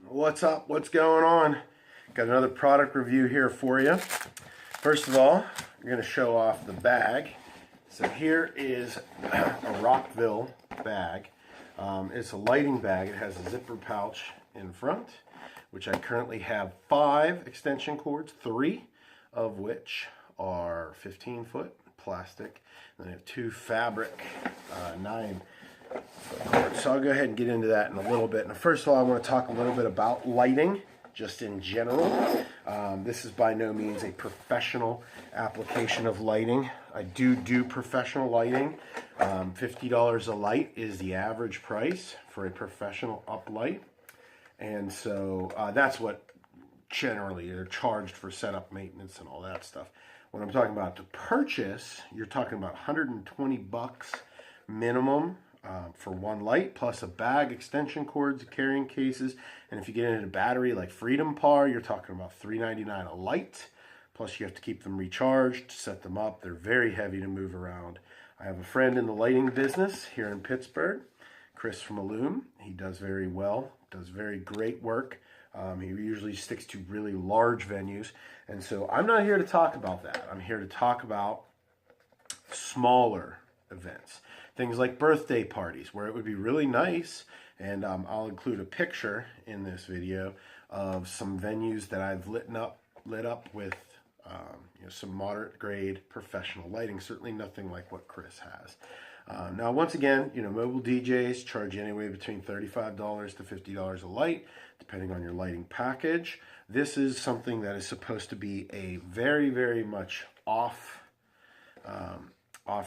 What's up? What's going on? Got another product review here for you. First of all, I'm going to show off the bag. So here is a Rockville bag. It's a lighting bag. It has a zipper pouch in front, which I currently have 5 extension cords, 3 of which are 15-foot plastic. And I have 2 fabric 9 cords. So I'll go ahead and get into that in a little bit. Now, first of all, I want to talk a little bit about lighting, just in general. This is by no means a professional application of lighting. I do professional lighting. $50 a light is the average price for a professional uplight. And so that's what generally they're charged for setup, maintenance, and all that stuff. When I'm talking about to purchase, you're talking about 120 bucks minimum for one light, plus a bag, extension cords, carrying cases, and if you get into a battery like Freedom Par, you're talking about $3.99 a light. Plus you have to keep them recharged, set them up. They're very heavy to move around. I have a friend in the lighting business here in Pittsburgh, Chris from Illume. He does very well, does very great work. He usually sticks to really large venues, and so I'm not here to talk about that. I'm here to talk about smaller events. Things like birthday parties, where it would be really nice, and I'll include a picture in this video of some venues that I've lit up with some moderate grade professional lighting. Certainly nothing like what Chris has. Now, once again, mobile DJs charge anywhere between $35 to $50 a light, depending on your lighting package. This is something that is supposed to be a very, very much off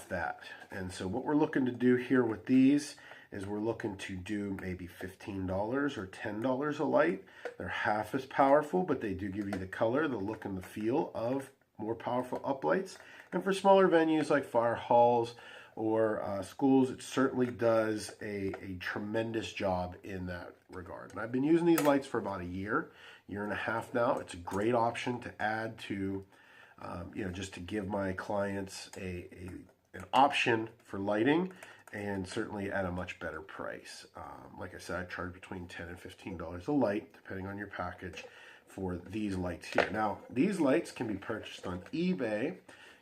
that. And so what we're looking to do here with these is we're looking to do maybe $15 or $10 a light. They're half as powerful, but they do give you the color, the look, and the feel of more powerful uplights. And for smaller venues like fire halls or schools, it certainly does a tremendous job in that regard. And I've been using these lights for about a year and a half now. It's a great option to add to, just to give my clients an option for lighting, and certainly at a much better price. Like I said, I charge between $10 and $15 a light, depending on your package, for these lights here. Now, these lights can be purchased on eBay.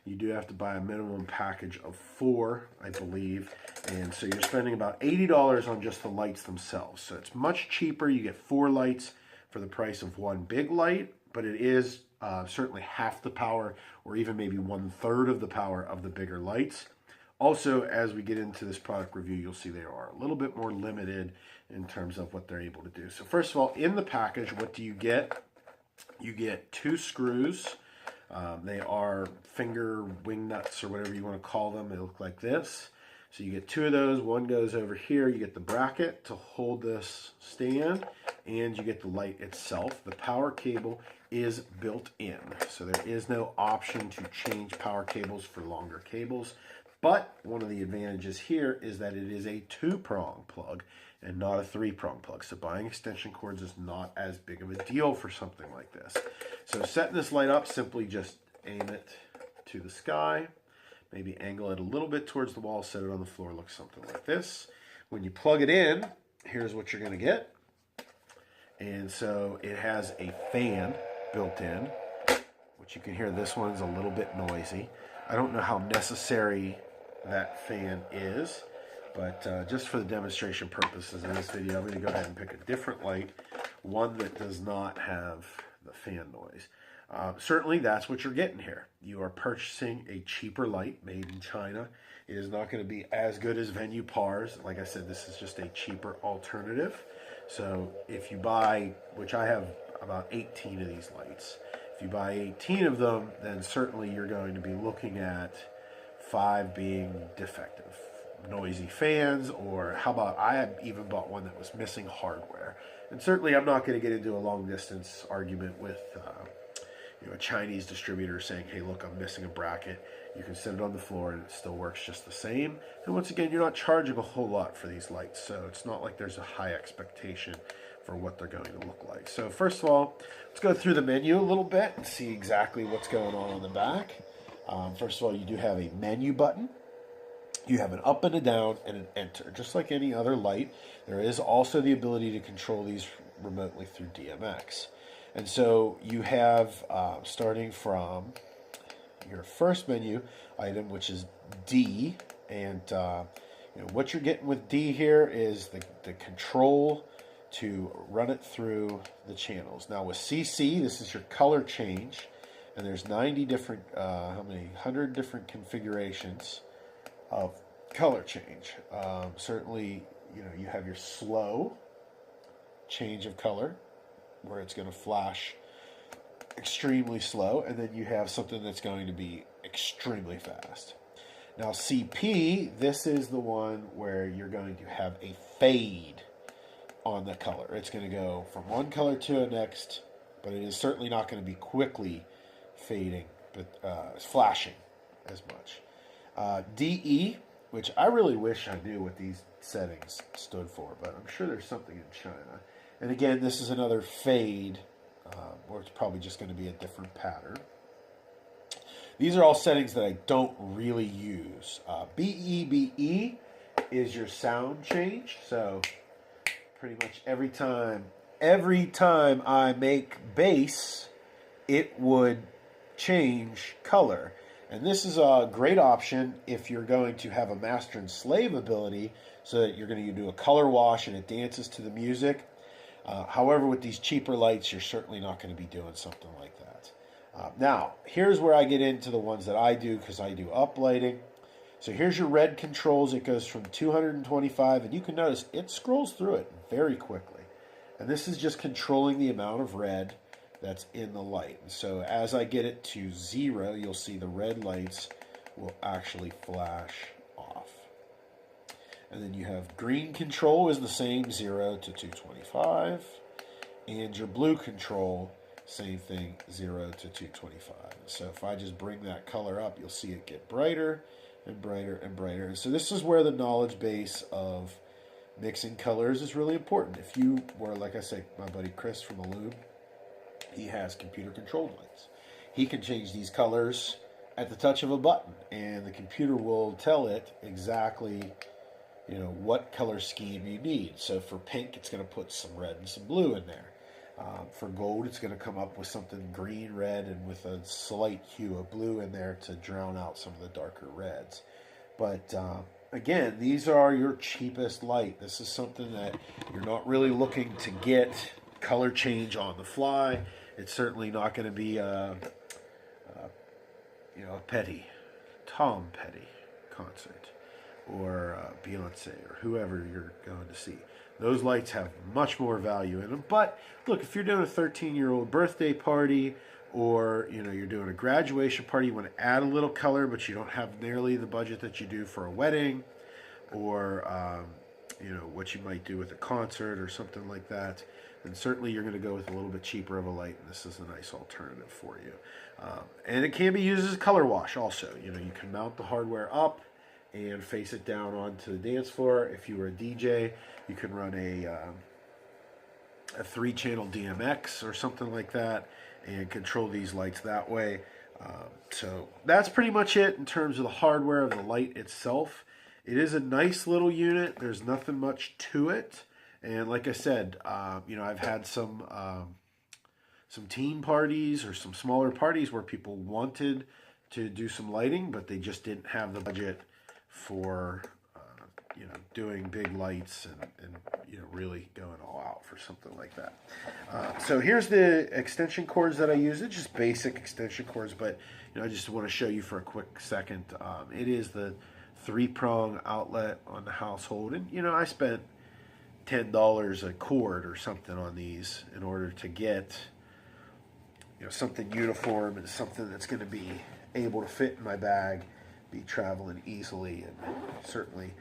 You do have to buy a minimum package of 4, I believe, and so you're spending about $80 on just the lights themselves. So it's much cheaper. You get 4 lights for the price of one big light, but it is certainly half the power, or even maybe 1/3 of the power of the bigger lights. Also, as we get into this product review, you'll see they are a little bit more limited in terms of what they're able to do. So first of all, in the package, what do you get? You get 2 screws. They are finger wing nuts, or whatever you want to call them. They look like this. So you get 2 of those. One goes over here. You get the bracket to hold this stand, and you get the light itself. The power cable is built in, so there is no option to change power cables for longer cables. But one of the advantages here is that it is a 2-prong plug and not a 3-prong plug. So buying extension cords is not as big of a deal for something like this. So setting this light up, simply just aim it to the sky. Maybe angle it a little bit towards the wall, set it on the floor, looks something like this. When you plug it in, here's what you're going to get. And so it has a fan built in, which you can hear. This one's a little bit noisy. I don't know how necessary that fan is, but just for the demonstration purposes in this video, I'm going to go ahead and pick a different light, one that does not have the fan noise. Certainly that's what you're getting here. You are purchasing a cheaper light made in China. It is not going to be as good as Venue Pars. Like I said, this is just a cheaper alternative. So if you buy, which I have about 18 of these lights, if you buy 18 of them, then certainly you're going to be looking at 5 being defective. Noisy fans, or how about I had even bought one that was missing hardware. And certainly I'm not going to get into a long distance argument with a Chinese distributor saying, hey, look, I'm missing a bracket. You can set it on the floor and it still works just the same. And once again, you're not charging a whole lot for these lights, so it's not like there's a high expectation for what they're going to look like. So first of all, let's go through the menu a little bit and see exactly what's going on the back. First of all, you do have a menu button. You have an up and a down and an enter, just like any other light. There is also the ability to control these remotely through DMX. And so you have, starting from your first menu item, which is D, and what you're getting with D here is the control to run it through the channels. Now with CC, this is your color change, and there's 90 different, 100 different configurations of color change. Certainly, you have your slow change of color, where it's going to flash extremely slow, and then you have something that's going to be extremely fast. Now CP, this is the one where you're going to have a fade on the color. It's going to go from one color to the next, but it is certainly not going to be quickly fading, but flashing as much. DE, which I really wish I knew what these settings stood for, but I'm sure there's something in China. And again, this is another fade, or it's probably just going to be a different pattern. These are all settings that I don't really use. BEBE is your sound change. So pretty much every time I make bass, it would change color. And this is a great option if you're going to have a master and slave ability, so that you're going to do a color wash and it dances to the music. However, with these cheaper lights, you're certainly not going to be doing something like that. Now, here's where I get into the ones that I do, because I do uplighting. So here's your red controls. It goes from 225, and you can notice it scrolls through it very quickly. And this is just controlling the amount of red that's in the light. And so as I get it to 0, you'll see the red lights will actually flash off. And then you have green control is the same, 0 to 225. And your blue control, same thing, 0 to 225. So if I just bring that color up, you'll see it get brighter and brighter and brighter. And so this is where the knowledge base of mixing colors is really important. If you were, like I say, my buddy Chris from Illum, he has computer controlled lights. He can change these colors at the touch of a button, and the computer will tell it exactly what color scheme you need. So for pink, it's going to put some red and some blue in there. For gold, it's going to come up with something green, red, and with a slight hue of blue in there to drown out some of the darker reds. But again, these are your cheapest light. This is something that you're not really looking to get color change on the fly. It's certainly not going to be a Tom Petty concert, or Beyonce, or whoever you're going to see. Those lights have much more value in them. But look, if you're doing a 13-year-old birthday party, or you're doing a graduation party, you want to add a little color, but you don't have nearly the budget that you do for a wedding, or what you might do with a concert or something like that, then certainly you're going to go with a little bit cheaper of a light, and this is a nice alternative for you. And it can be used as a color wash also. You can mount the hardware up and face it down onto the dance floor. If you were a DJ, you can run a 3-channel DMX or something like that and control these lights that way. So that's pretty much it in terms of the hardware of the light itself. It is a nice little unit. There's nothing much to it. And like I said, I've had some teen parties or some smaller parties where people wanted to do some lighting, but they just didn't have the budget for doing big lights and really going all out for something like that. So here's the extension cords that I use. It's just basic extension cords, but I just want to show you for a quick second. It is the 3-prong outlet on the household, and I spent $10 a cord or something on these in order to get something uniform and something that's going to be able to fit in my bag, be traveling easily. And certainly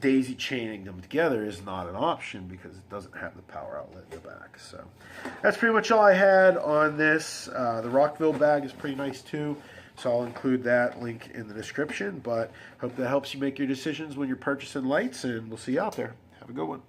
daisy chaining them together is not an option because it doesn't have the power outlet in the back. So that's pretty much all I had on this. The Rockville bag is pretty nice too, so I'll include that link in the description. But hope that helps you make your decisions when you're purchasing lights, and we'll see you out there. Have a good one.